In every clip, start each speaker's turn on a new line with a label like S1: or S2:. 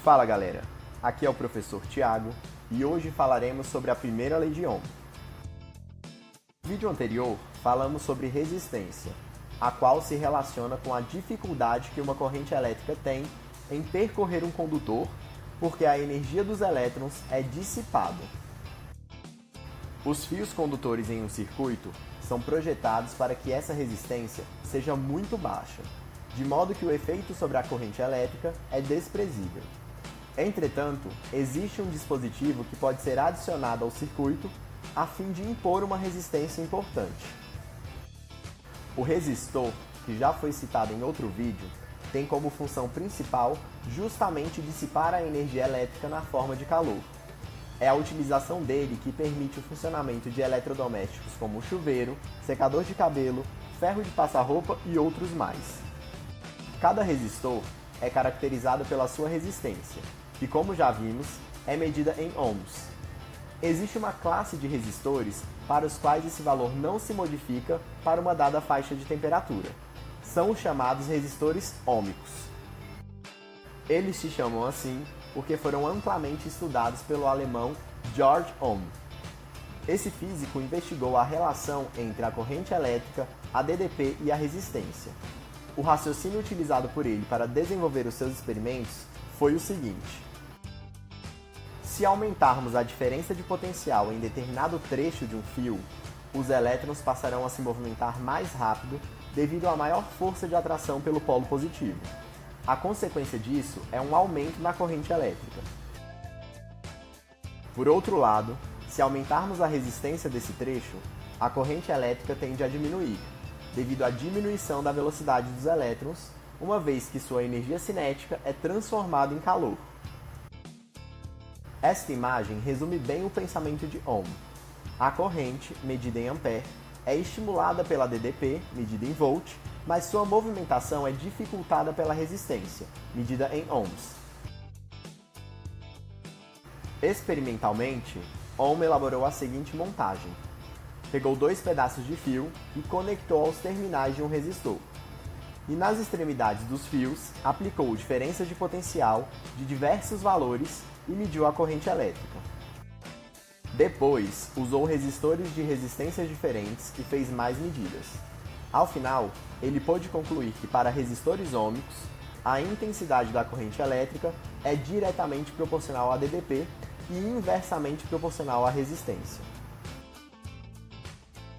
S1: Fala galera, aqui é o professor Tiago e hoje falaremos sobre a primeira lei de Ohm. No vídeo anterior falamos sobre resistência, a qual se relaciona com a dificuldade que uma corrente elétrica tem em percorrer um condutor, porque a energia dos elétrons é dissipada. Os fios condutores em um circuito são projetados para que essa resistência seja muito baixa, de modo que o efeito sobre a corrente elétrica é desprezível. Entretanto, existe um dispositivo que pode ser adicionado ao circuito a fim de impor uma resistência importante. O resistor, que já foi citado em outro vídeo, tem como função principal justamente dissipar a energia elétrica na forma de calor. É a utilização dele que permite o funcionamento de eletrodomésticos como o chuveiro, secador de cabelo, ferro de passar roupa e outros mais. Cada resistor é caracterizado pela sua resistência, que, como já vimos, é medida em ohms. Existe uma classe de resistores para os quais esse valor não se modifica para uma dada faixa de temperatura. São os chamados resistores ôhmicos. Eles se chamam assim porque foram amplamente estudados pelo alemão Georg Ohm. Esse físico investigou a relação entre a corrente elétrica, a DDP e a resistência. O raciocínio utilizado por ele para desenvolver os seus experimentos foi o seguinte: se aumentarmos a diferença de potencial em determinado trecho de um fio, os elétrons passarão a se movimentar mais rápido devido à maior força de atração pelo polo positivo. A consequência disso é um aumento na corrente elétrica. Por outro lado, se aumentarmos a resistência desse trecho, a corrente elétrica tende a diminuir, devido à diminuição da velocidade dos elétrons, uma vez que sua energia cinética é transformada em calor. Esta imagem resume bem o pensamento de Ohm. A corrente, medida em ampere, é estimulada pela DDP, medida em volt, mas sua movimentação é dificultada pela resistência, medida em ohms. Experimentalmente, Ohm elaborou a seguinte montagem: pegou dois pedaços de fio e conectou aos terminais de um resistor. E nas extremidades dos fios, aplicou diferenças de potencial de diversos valores e mediu a corrente elétrica. Depois, usou resistores de resistências diferentes e fez mais medidas. Ao final, ele pôde concluir que para resistores ôhmicos, a intensidade da corrente elétrica é diretamente proporcional à DDP e inversamente proporcional à resistência.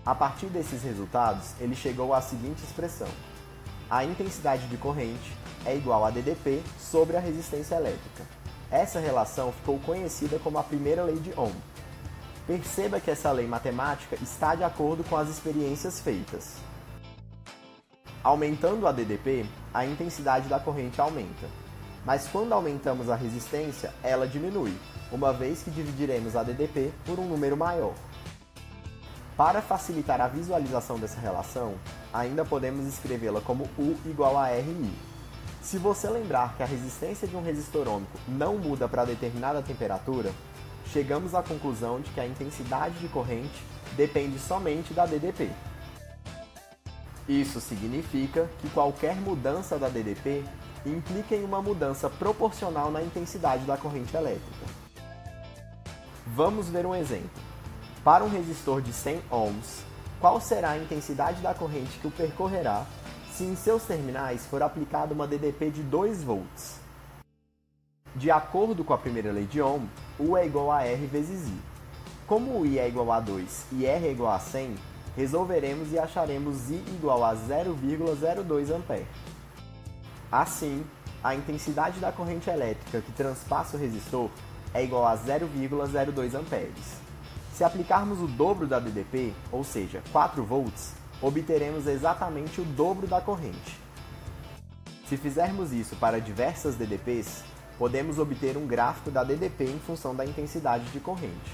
S1: A partir desses resultados, ele chegou à seguinte expressão: a intensidade de corrente é igual a DDP sobre a resistência elétrica. Essa relação ficou conhecida como a primeira lei de Ohm. Perceba que essa lei matemática está de acordo com as experiências feitas. Aumentando a DDP, a intensidade da corrente aumenta. Mas quando aumentamos a resistência, ela diminui, uma vez que dividiremos a DDP por um número maior. Para facilitar a visualização dessa relação, ainda podemos escrevê-la como U igual a RI. Se você lembrar que a resistência de um resistor ôhmico não muda para determinada temperatura, chegamos à conclusão de que a intensidade de corrente depende somente da DDP. Isso significa que qualquer mudança da DDP implica em uma mudança proporcional na intensidade da corrente elétrica. Vamos ver um exemplo. Para um resistor de 100 ohms, qual será a intensidade da corrente que o percorrerá se em seus terminais for aplicada uma DDP de 2 volts? De acordo com a primeira lei de Ohm, U é igual a R vezes I. Como o I é igual a 2 e R é igual a 100, resolveremos e acharemos I igual a 0,02 A. Assim, a intensidade da corrente elétrica que transpassa o resistor é igual a 0,02 A. Se aplicarmos o dobro da DDP, ou seja, 4 volts, obteremos exatamente o dobro da corrente. Se fizermos isso para diversas DDPs, podemos obter um gráfico da DDP em função da intensidade de corrente.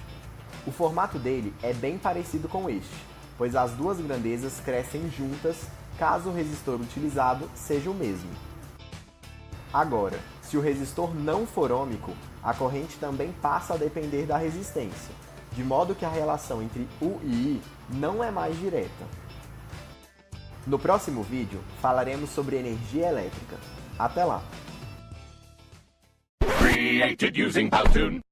S1: O formato dele é bem parecido com este, pois as duas grandezas crescem juntas caso o resistor utilizado seja o mesmo. Agora, se o resistor não for ôhmico, a corrente também passa a depender da resistência, de modo que a relação entre U e I não é mais direta. No próximo vídeo, falaremos sobre energia elétrica. Até lá!
S2: created using Powtoon.